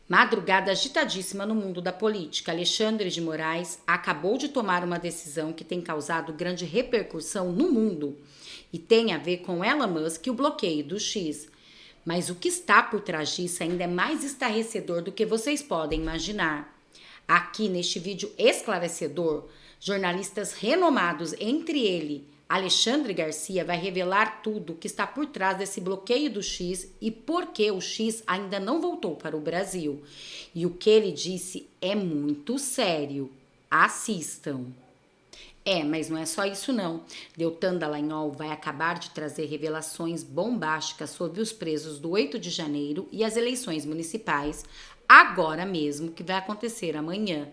Madrugada agitadíssima no mundo da política. Alexandre de Moraes acabou de tomar uma decisão que tem causado grande repercussão no mundo e tem a ver com Elon Musk e o bloqueio do X. Mas o que está por trás disso ainda é mais estarrecedor do que vocês podem imaginar. Aqui neste vídeo esclarecedor, jornalistas renomados, entre ele Alexandre Garcia, vai revelar tudo o que está por trás desse bloqueio do X e por que o X ainda não voltou para o Brasil. E o que ele disse é muito sério. Assistam. Mas não é só isso não. Deltan Dallagnol vai acabar de trazer revelações bombásticas sobre os presos do 8 de janeiro e as eleições municipais, agora mesmo, que vai acontecer amanhã.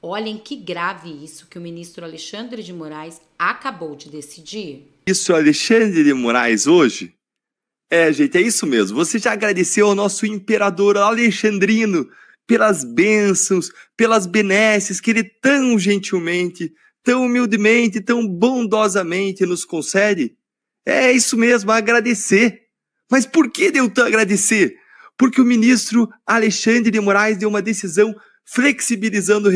Olhem que grave isso que o ministro Alexandre de Moraes acabou de decidir. Isso, Alexandre de Moraes, hoje? Gente, é isso mesmo. Você já agradeceu ao nosso imperador Alexandrino pelas bênçãos, pelas benesses que ele tão gentilmente, tão humildemente, tão bondosamente nos concede? É isso mesmo, agradecer. Mas por que deu tanto agradecer? Porque o ministro Alexandre de Moraes deu uma decisão flexibilizando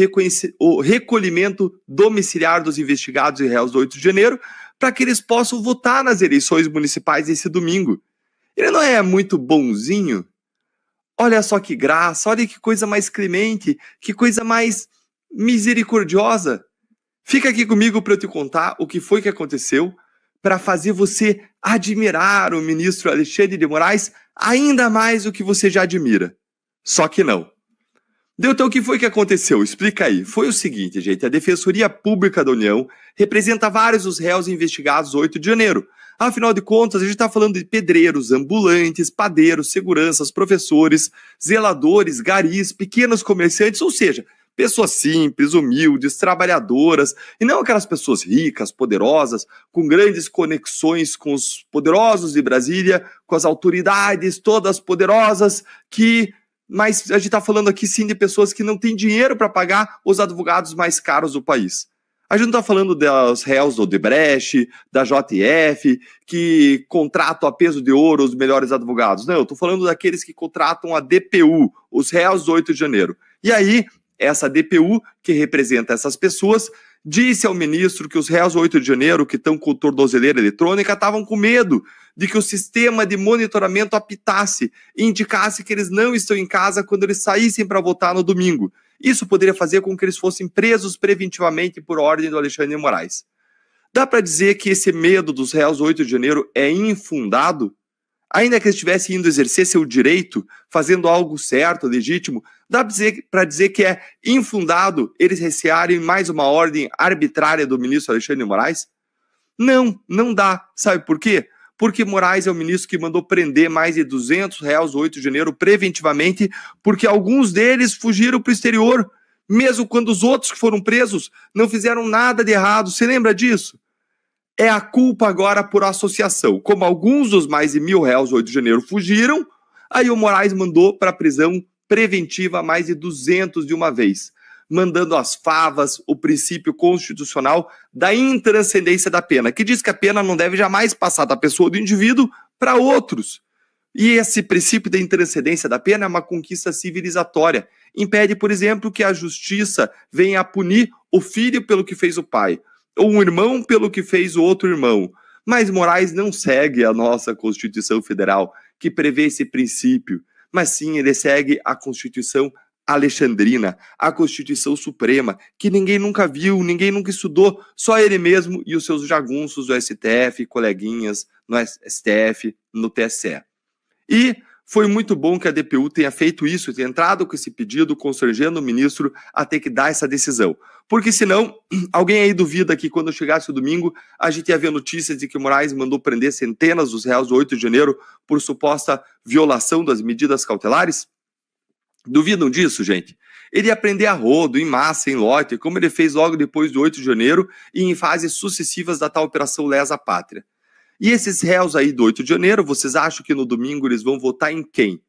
o recolhimento domiciliar dos investigados e réus do 8 de janeiro para que eles possam votar nas eleições municipais esse domingo. Ele não é muito bonzinho? Olha só que graça, olha que coisa mais clemente, que coisa mais misericordiosa. Fica aqui comigo para eu te contar o que foi que aconteceu para fazer você admirar o ministro Alexandre de Moraes ainda mais do que você já admira. Só que não. Então, o que foi que aconteceu? Explica aí. Foi o seguinte, gente, a Defensoria Pública da União representa vários dos réus investigados 8 de janeiro. Afinal de contas, a gente está falando de pedreiros, ambulantes, padeiros, seguranças, professores, zeladores, garis, pequenos comerciantes, ou seja, pessoas simples, humildes, trabalhadoras, e não aquelas pessoas ricas, poderosas, com grandes conexões com os poderosos de Brasília, com as autoridades todas poderosas Mas a gente está falando aqui sim de pessoas que não têm dinheiro para pagar os advogados mais caros do país. A gente não está falando dos réus do Odebrecht, da JF, que contratam a peso de ouro os melhores advogados. Não, eu estou falando daqueles que contratam a DPU, os réus do 8 de janeiro. E aí, essa DPU, que representa essas pessoas, disse ao ministro que os réus do 8 de janeiro, que estão com tornozeleira eletrônica, estavam com medo de que o sistema de monitoramento apitasse e indicasse que eles não estão em casa quando eles saíssem para votar no domingo. Isso poderia fazer com que eles fossem presos preventivamente por ordem do Alexandre de Moraes. Dá para dizer que esse medo dos réus do 8 de janeiro é infundado? Ainda que eles estivessem indo exercer seu direito, fazendo algo certo, legítimo, dá para dizer que é infundado eles recearem mais uma ordem arbitrária do ministro Alexandre de Moraes? Não, não dá. Sabe por quê? Porque Moraes é o ministro que mandou prender mais de 200 réus do 8 de janeiro preventivamente, porque alguns deles fugiram para o exterior, mesmo quando os outros que foram presos não fizeram nada de errado. Você lembra disso? É a culpa agora por associação. Como alguns dos mais de 1.000 réus do 8 de janeiro fugiram, aí o Moraes mandou para a prisão preventiva mais de 200 de uma vez, mandando as favas, o princípio constitucional da intranscendência da pena, que diz que a pena não deve jamais passar da pessoa do indivíduo para outros. E esse princípio da intranscendência da pena é uma conquista civilizatória. Impede, por exemplo, que a justiça venha a punir o filho pelo que fez o pai, ou um irmão pelo que fez o outro irmão. Mas Moraes não segue a nossa Constituição Federal, que prevê esse princípio, mas sim ele segue a Constituição Alexandrina, a Constituição Suprema, que ninguém nunca viu, ninguém nunca estudou, só ele mesmo e os seus jagunços do STF, coleguinhas no STF, no TSE. E foi muito bom que a DPU tenha feito isso, tenha entrado com esse pedido, constrangendo o ministro a ter que dar essa decisão. Porque senão, alguém aí duvida que quando chegasse o domingo, a gente ia ver notícias de que o Moraes mandou prender centenas dos réus do 8 de janeiro por suposta violação das medidas cautelares? Duvidam disso, gente? Ele ia prender a rodo, em massa, em lote, como ele fez logo depois do 8 de janeiro e em fases sucessivas da tal Operação Lesa Pátria. E esses réus aí do 8 de janeiro, vocês acham que no domingo eles vão votar em quem?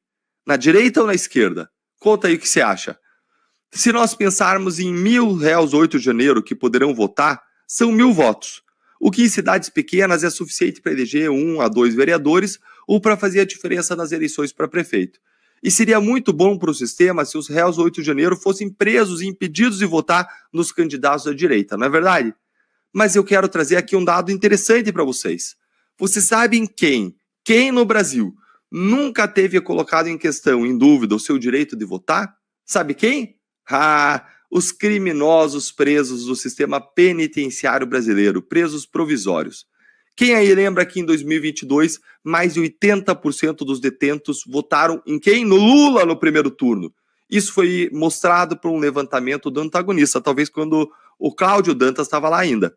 Na direita ou na esquerda? Conta aí o que você acha. Se nós pensarmos em 1.000 réus 8 de janeiro que poderão votar, são 1.000 votos. O que em cidades pequenas é suficiente para eleger 1 a 2 vereadores ou para fazer a diferença nas eleições para prefeito. E seria muito bom para o sistema se os réus do 8 de janeiro fossem presos e impedidos de votar nos candidatos da direita, não é verdade? Mas eu quero trazer aqui um dado interessante para vocês. Vocês sabem quem no Brasil nunca teve colocado em questão, em dúvida, o seu direito de votar? Sabe quem? Os criminosos presos do sistema penitenciário brasileiro, presos provisórios. Quem aí lembra que em 2022, mais de 80% dos detentos votaram em quem? No Lula no primeiro turno. Isso foi mostrado por um levantamento do antagonista, talvez quando o Cláudio Dantas estava lá ainda.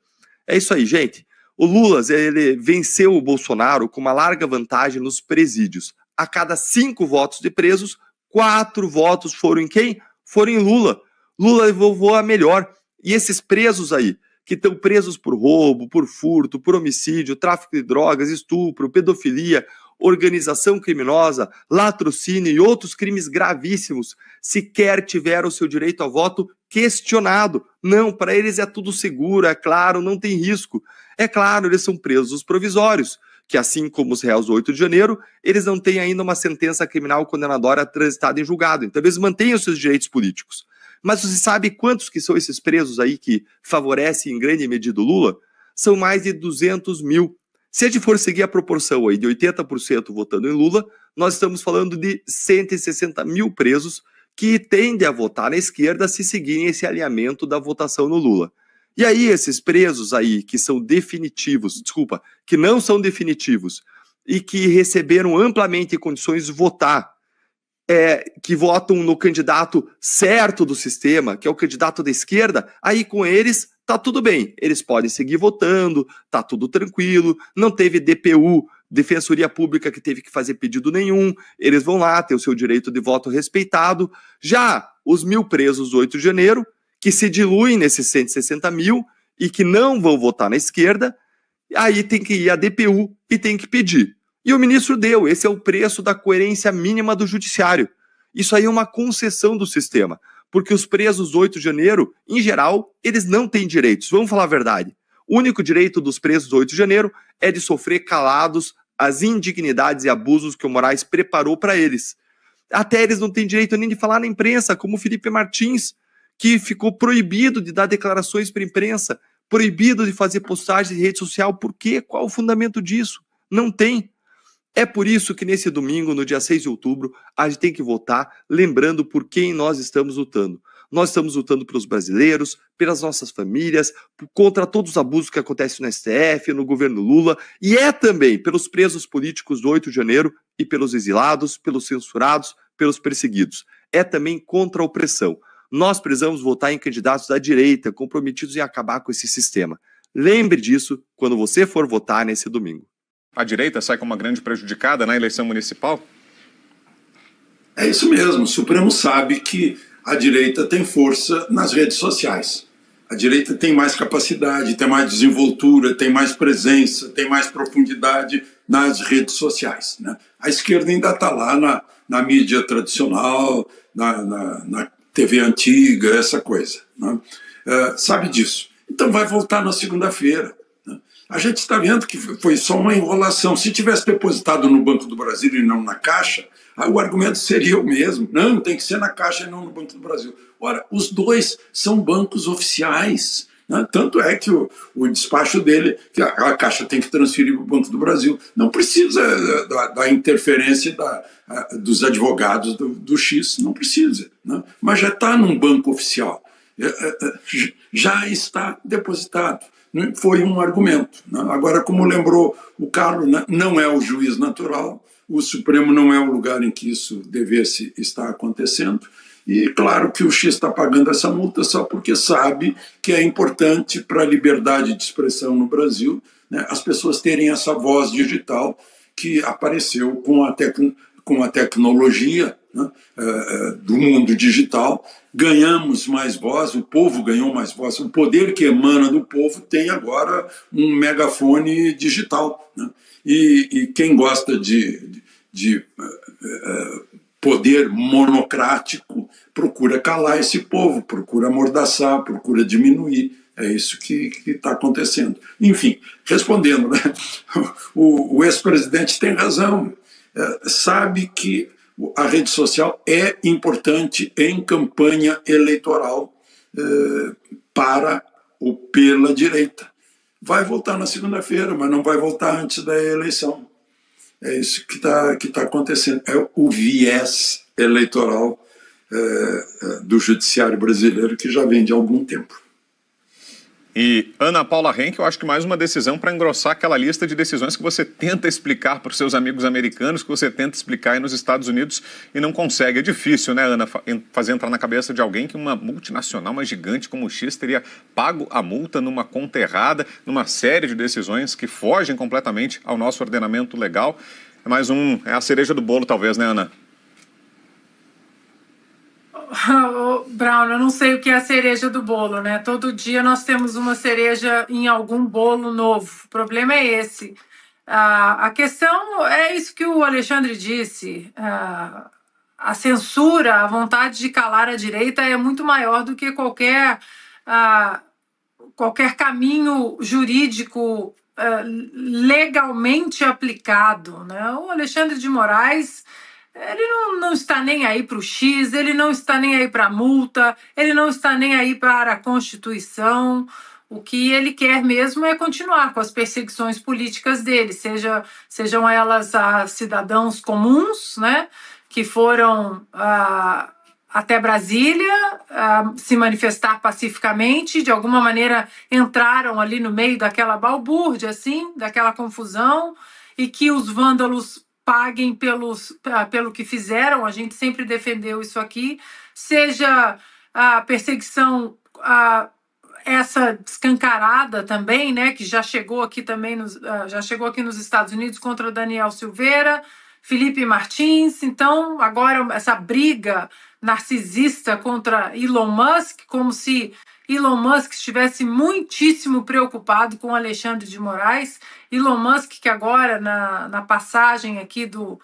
É isso aí, gente. O Lula, ele venceu o Bolsonaro com uma larga vantagem nos presídios. A cada 5 votos de presos, 4 votos foram em quem? Foram em Lula. Lula levou a melhor. E esses presos aí, que estão presos por roubo, por furto, por homicídio, tráfico de drogas, estupro, pedofilia, organização criminosa, latrocínio e outros crimes gravíssimos, sequer tiveram o seu direito a voto questionado. Não, para eles é tudo seguro, é claro, não tem risco. É claro, eles são presos provisórios, que assim como os réus do 8 de janeiro, eles não têm ainda uma sentença criminal condenatória transitada em julgado. Então eles mantêm os seus direitos políticos. Mas você sabe quantos que são esses presos aí que favorecem em grande medida o Lula? São mais de 200 mil. Se a gente for seguir a proporção aí de 80% votando em Lula, nós estamos falando de 160 mil presos que tendem a votar na esquerda se seguirem esse alinhamento da votação no Lula. E aí esses presos aí que são definitivos, que não são definitivos e que receberam amplamente condições de votar, que votam no candidato certo do sistema, que é o candidato da esquerda, aí com eles tá tudo bem, eles podem seguir votando, tá tudo tranquilo, não teve DPU, Defensoria Pública, que teve que fazer pedido nenhum, eles vão lá ter o seu direito de voto respeitado. Já os 1.000 presos do 8 de janeiro, que se diluem nesses 160 mil e que não vão votar na esquerda, aí tem que ir à DPU e tem que pedir. E o ministro deu, esse é o preço da coerência mínima do judiciário. Isso aí é uma concessão do sistema, porque os presos do 8 de janeiro, em geral, eles não têm direitos, vamos falar a verdade. O único direito dos presos do 8 de janeiro é de sofrer calados as indignidades e abusos que o Moraes preparou para eles. Até eles não têm direito nem de falar na imprensa, como o Felipe Martins, que ficou proibido de dar declarações para a imprensa, proibido de fazer postagens em rede social. Por quê? Qual o fundamento disso? Não tem. É por isso que nesse domingo, no dia 6 de outubro, a gente tem que votar lembrando por quem nós estamos lutando. Nós estamos lutando pelos brasileiros, pelas nossas famílias, contra todos os abusos que acontecem no STF, no governo Lula, e é também pelos presos políticos do 8 de janeiro e pelos exilados, pelos censurados, pelos perseguidos. É também contra a opressão. Nós precisamos votar em candidatos da direita, comprometidos em acabar com esse sistema. Lembre disso quando você for votar nesse domingo. A direita sai como uma grande prejudicada na eleição municipal? É isso mesmo. O Supremo sabe que a direita tem força nas redes sociais. A direita tem mais capacidade, tem mais desenvoltura, tem mais presença, tem mais profundidade nas redes sociais, né? A esquerda ainda está lá na mídia tradicional, na TV antiga, essa coisa, né? Sabe disso. Então vai voltar na segunda-feira. A gente está vendo que foi só uma enrolação. Se tivesse depositado no Banco do Brasil e não na Caixa, o argumento seria o mesmo. Não, tem que ser na Caixa e não no Banco do Brasil. Ora, os dois são bancos oficiais, né? Tanto é que o despacho dele, que a Caixa tem que transferir para o Banco do Brasil. Não precisa da interferência dos advogados do X, não precisa, né? Mas já está num banco oficial. Já está depositado. Foi um argumento, né? Agora, como lembrou o Carlos, né, não é o juiz natural, o Supremo não é o lugar em que isso devesse estar acontecendo, e claro que o X está pagando essa multa só porque sabe que é importante para a liberdade de expressão no Brasil, né, as pessoas terem essa voz digital que apareceu com a tecnologia, né, do mundo digital. Ganhamos mais voz, o povo ganhou mais voz, o poder que emana do povo tem agora um megafone digital, né? E quem gosta de poder monocrático procura calar esse povo, procura amordaçar, procura diminuir. É isso que está acontecendo. Enfim, respondendo, né? O ex-presidente tem razão. Sabe que A rede social é importante em campanha eleitoral para ou pela direita. Vai voltar na segunda-feira, mas não vai voltar antes da eleição. É isso que tá acontecendo. É o viés eleitoral do judiciário brasileiro, que já vem de algum tempo. E Ana Paula Henke, eu acho que mais uma decisão para engrossar aquela lista de decisões que você tenta explicar para os seus amigos americanos, que você tenta explicar aí nos Estados Unidos e não consegue. É difícil, né, Ana, fazer entrar na cabeça de alguém que uma multinacional, uma gigante como o X, teria pago a multa numa conta errada, numa série de decisões que fogem completamente ao nosso ordenamento legal. É a cereja do bolo, talvez, né, Ana? Brown, eu não sei o que é a cereja do bolo, né? Todo dia nós temos uma cereja em algum bolo novo. O problema é esse. A questão é isso que o Alexandre disse. A censura, a vontade de calar a direita é muito maior do que qualquer caminho jurídico legalmente aplicado, né? O Alexandre de Moraes, ele não está nem aí para o X, ele não está nem aí para a multa, ele não está nem aí para a Constituição. O que ele quer mesmo é continuar com as perseguições políticas dele, sejam elas a cidadãos comuns, né, que foram até Brasília se manifestar pacificamente, de alguma maneira entraram ali no meio daquela balbúrdia, assim, daquela confusão, e que os vândalos paguem pelo que fizeram. A gente sempre defendeu isso aqui, seja a perseguição essa escancarada também, né, que já chegou aqui também nos Estados Unidos contra Daniel Silveira, Felipe Martins. Então agora essa briga narcisista contra Elon Musk, como se Elon Musk estivesse muitíssimo preocupado com Alexandre de Moraes. Elon Musk, que agora na passagem aqui do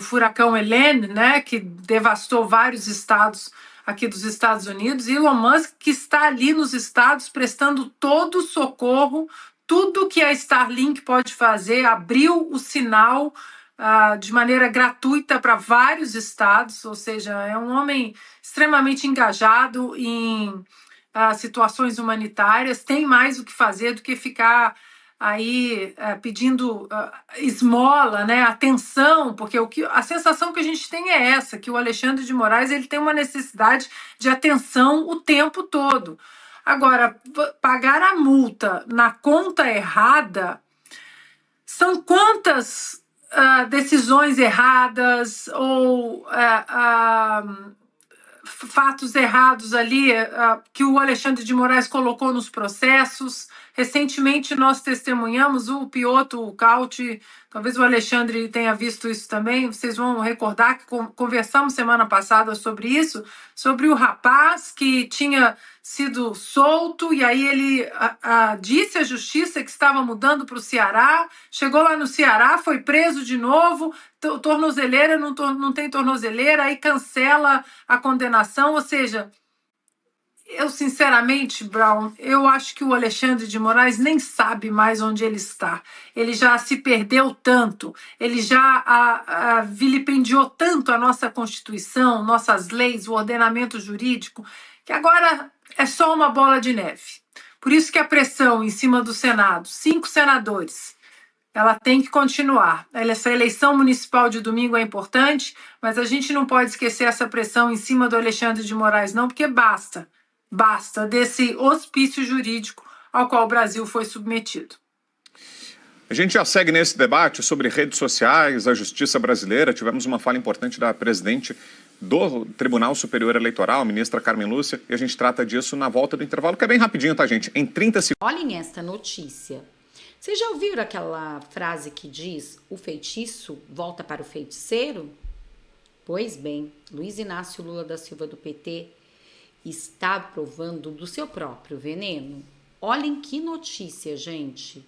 furacão Helene, né, que devastou vários estados aqui dos Estados Unidos, Elon Musk, que está ali nos estados prestando todo o socorro, tudo que a Starlink pode fazer, abriu o sinal de maneira gratuita para vários estados, ou seja, é um homem extremamente engajado em situações humanitárias, tem mais o que fazer do que ficar aí pedindo esmola, né, atenção, porque a sensação que a gente tem é essa, que o Alexandre de Moraes ele tem uma necessidade de atenção o tempo todo. Agora, pagar a multa na conta errada, são quantas decisões erradas ou fatos errados ali que o Alexandre de Moraes colocou nos processos. Recentemente nós testemunhamos o Piotr Caute, talvez o Alexandre tenha visto isso também, vocês vão recordar que conversamos semana passada sobre isso, sobre o rapaz que tinha sido solto e aí ele disse à justiça que estava mudando para o Ceará, chegou lá no Ceará, foi preso de novo, tornozeleira, não tem tornozeleira, aí cancela a condenação, ou seja, eu sinceramente, Brown, eu acho que o Alexandre de Moraes nem sabe mais onde ele está. Ele já se perdeu tanto, ele já vilipendiou tanto a nossa Constituição, nossas leis, o ordenamento jurídico, que agora é só uma bola de neve. Por isso que a pressão em cima do Senado, 5 senadores, ela tem que continuar. Essa eleição municipal de domingo é importante, mas a gente não pode esquecer essa pressão em cima do Alexandre de Moraes, não, porque basta desse hospício jurídico ao qual o Brasil foi submetido. A gente já segue nesse debate sobre redes sociais, a justiça brasileira. Tivemos uma fala importante da presidente do Tribunal Superior Eleitoral, a ministra Carmen Lúcia, e a gente trata disso na volta do intervalo, que é bem rapidinho, tá, gente? Em 30 segundos. Olhem esta notícia. Vocês já ouviram aquela frase que diz: o feitiço volta para o feiticeiro? Pois bem, Luiz Inácio Lula da Silva, do PT, está provando do seu próprio veneno. Olhem que notícia, gente.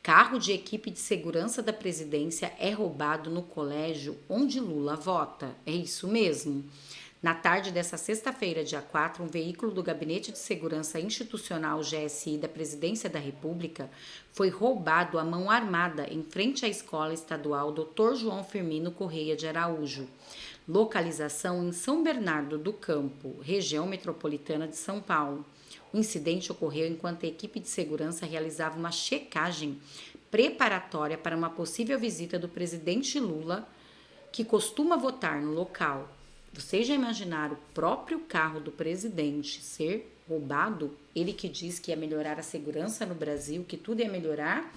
Carro de equipe de segurança da presidência é roubado no colégio onde Lula vota. É isso mesmo. Na tarde dessa sexta-feira, dia 4, um veículo do Gabinete de Segurança Institucional GSI da Presidência da República foi roubado à mão armada em frente à Escola Estadual Dr. João Firmino Correia de Araújo, localização em São Bernardo do Campo, região metropolitana de São Paulo. O incidente ocorreu enquanto a equipe de segurança realizava uma checagem preparatória para uma possível visita do presidente Lula, que costuma votar no local. Vocês já imaginaram o próprio carro do presidente ser roubado? Ele que diz que ia melhorar a segurança no Brasil, que tudo ia melhorar.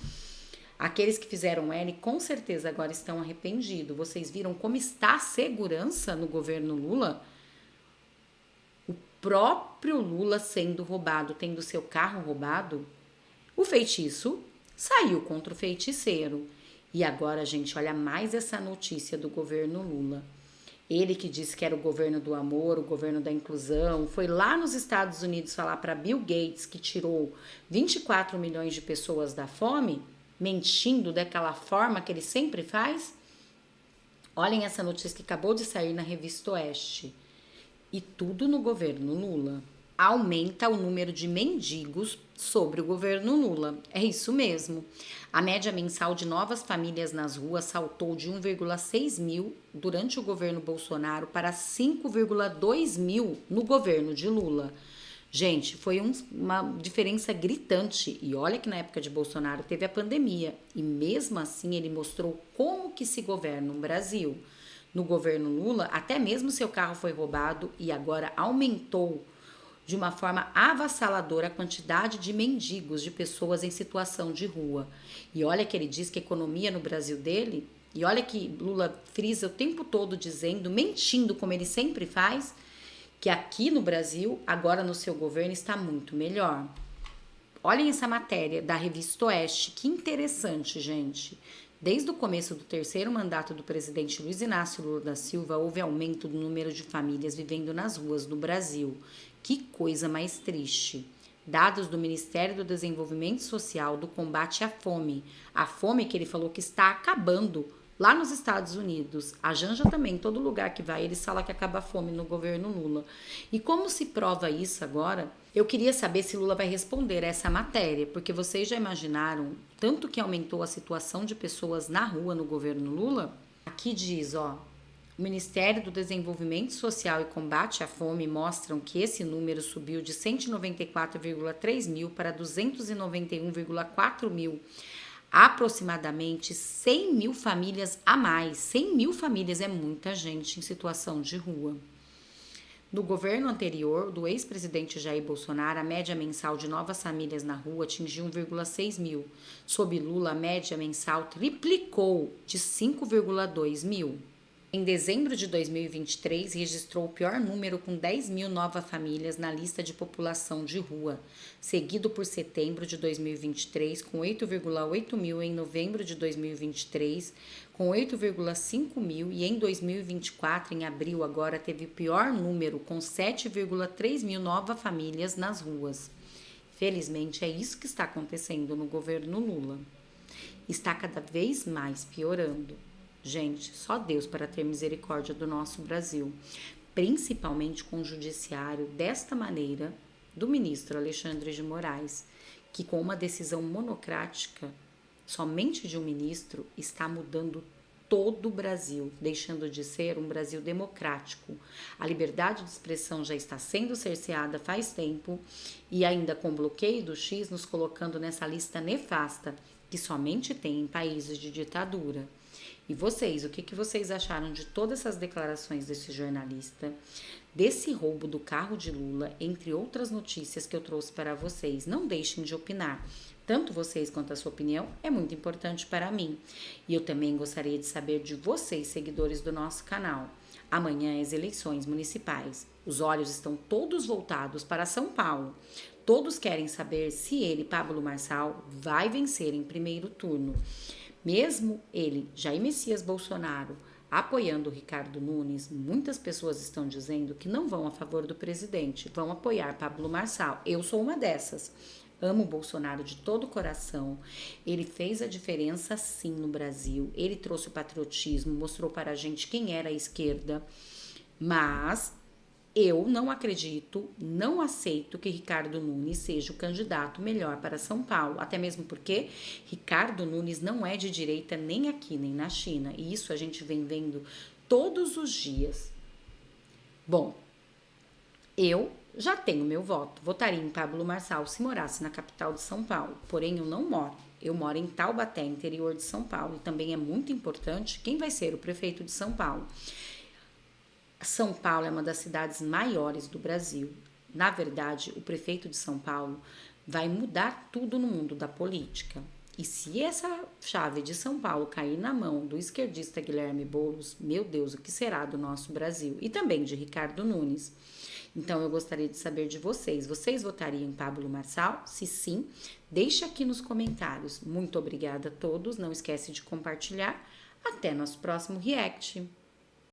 Aqueles que fizeram L com certeza agora estão arrependidos. Vocês viram como está a segurança no governo Lula? O próprio Lula sendo roubado, tendo seu carro roubado. O feitiço saiu contra o feiticeiro. E agora, gente, olha mais essa notícia do governo Lula. Ele que disse que era o governo do amor, o governo da inclusão, foi lá nos Estados Unidos falar para Bill Gates que tirou 24 milhões de pessoas da fome, mentindo daquela forma que ele sempre faz. Olhem essa notícia que acabou de sair na Revista Oeste. E tudo no governo Lula. Aumenta o número de mendigos sobre o governo Lula. É isso mesmo. A média mensal de novas famílias nas ruas saltou de 1,6 mil durante o governo Bolsonaro para 5,2 mil no governo de Lula. Gente, foi uma diferença gritante. E olha que na época de Bolsonaro teve a pandemia. E mesmo assim ele mostrou como que se governa um Brasil. No governo Lula, até mesmo seu carro foi roubado e agora aumentou de uma forma avassaladora a quantidade de mendigos, de pessoas em situação de rua. E olha que ele diz que a economia no Brasil dele, e olha que Lula frisa o tempo todo dizendo, mentindo como ele sempre faz, que aqui no Brasil, agora no seu governo, está muito melhor. Olhem essa matéria da Revista Oeste, que interessante, gente. Desde o começo do terceiro mandato do presidente Luiz Inácio Lula da Silva, houve aumento do número de famílias vivendo nas ruas do Brasil. Que coisa mais triste. Dados do Ministério do Desenvolvimento Social do combate à fome. A fome que ele falou que está acabando lá nos Estados Unidos. A Janja também, em todo lugar que vai, eles falam que acaba a fome no governo Lula. E como se prova isso agora? Eu queria saber se Lula vai responder a essa matéria, porque vocês já imaginaram tanto que aumentou a situação de pessoas na rua no governo Lula? Aqui diz, ó, o Ministério do Desenvolvimento Social e Combate à Fome mostram que esse número subiu de 194,3 mil para 291,4 mil. Aproximadamente 100 mil famílias a mais. 100 mil famílias é muita gente em situação de rua. No governo anterior, do ex-presidente Jair Bolsonaro, a média mensal de novas famílias na rua atingiu 1,6 mil. Sob Lula, a média mensal triplicou de 5,2 mil. Em dezembro de 2023, registrou o pior número com 10 mil novas famílias na lista de população de rua, seguido por setembro de 2023, com 8,8 mil em novembro de 2023, com 8,5 mil e em 2024, em abril, agora teve o pior número, com 7,3 mil novas famílias nas ruas. Felizmente, é isso que está acontecendo no governo Lula. Está cada vez mais piorando. Gente, só Deus para ter misericórdia do nosso Brasil, principalmente com o judiciário desta maneira do ministro Alexandre de Moraes, que com uma decisão monocrática, somente de um ministro, está mudando todo o Brasil, deixando de ser um Brasil democrático. A liberdade de expressão já está sendo cerceada faz tempo e ainda com bloqueio do X nos colocando nessa lista nefasta que somente tem em países de ditadura. E vocês, o que vocês acharam de todas essas declarações desse jornalista, desse roubo do carro de Lula, entre outras notícias que eu trouxe para vocês? Não deixem de opinar. Tanto vocês quanto a sua opinião é muito importante para mim. E eu também gostaria de saber de vocês, seguidores do nosso canal. Amanhã é as eleições municipais. Os olhos estão todos voltados para São Paulo. Todos querem saber se ele, Pablo Marçal, vai vencer em primeiro turno. Mesmo ele, Jair Messias Bolsonaro, apoiando o Ricardo Nunes, muitas pessoas estão dizendo que não vão a favor do presidente, vão apoiar Pablo Marçal. Eu sou uma dessas. Amo o Bolsonaro de todo o coração. Ele fez a diferença sim no Brasil. Ele trouxe o patriotismo, mostrou para a gente quem era a esquerda. Mas eu não acredito, não aceito que Ricardo Nunes seja o candidato melhor para São Paulo, até mesmo porque Ricardo Nunes não é de direita nem aqui, nem na China, e isso a gente vem vendo todos os dias. Bom, eu já tenho meu voto, votaria em Pablo Marçal se morasse na capital de São Paulo, porém eu não moro. Eu moro em Taubaté, interior de São Paulo, e também é muito importante quem vai ser o prefeito de São Paulo. São Paulo é uma das cidades maiores do Brasil. Na verdade, o prefeito de São Paulo vai mudar tudo no mundo da política. E se essa chave de São Paulo cair na mão do esquerdista Guilherme Boulos, meu Deus, o que será do nosso Brasil? E também de Ricardo Nunes. Então, eu gostaria de saber de vocês. Vocês votariam em Pablo Marçal? Se sim, deixe aqui nos comentários. Muito obrigada a todos. Não esquece de compartilhar. Até nosso próximo react.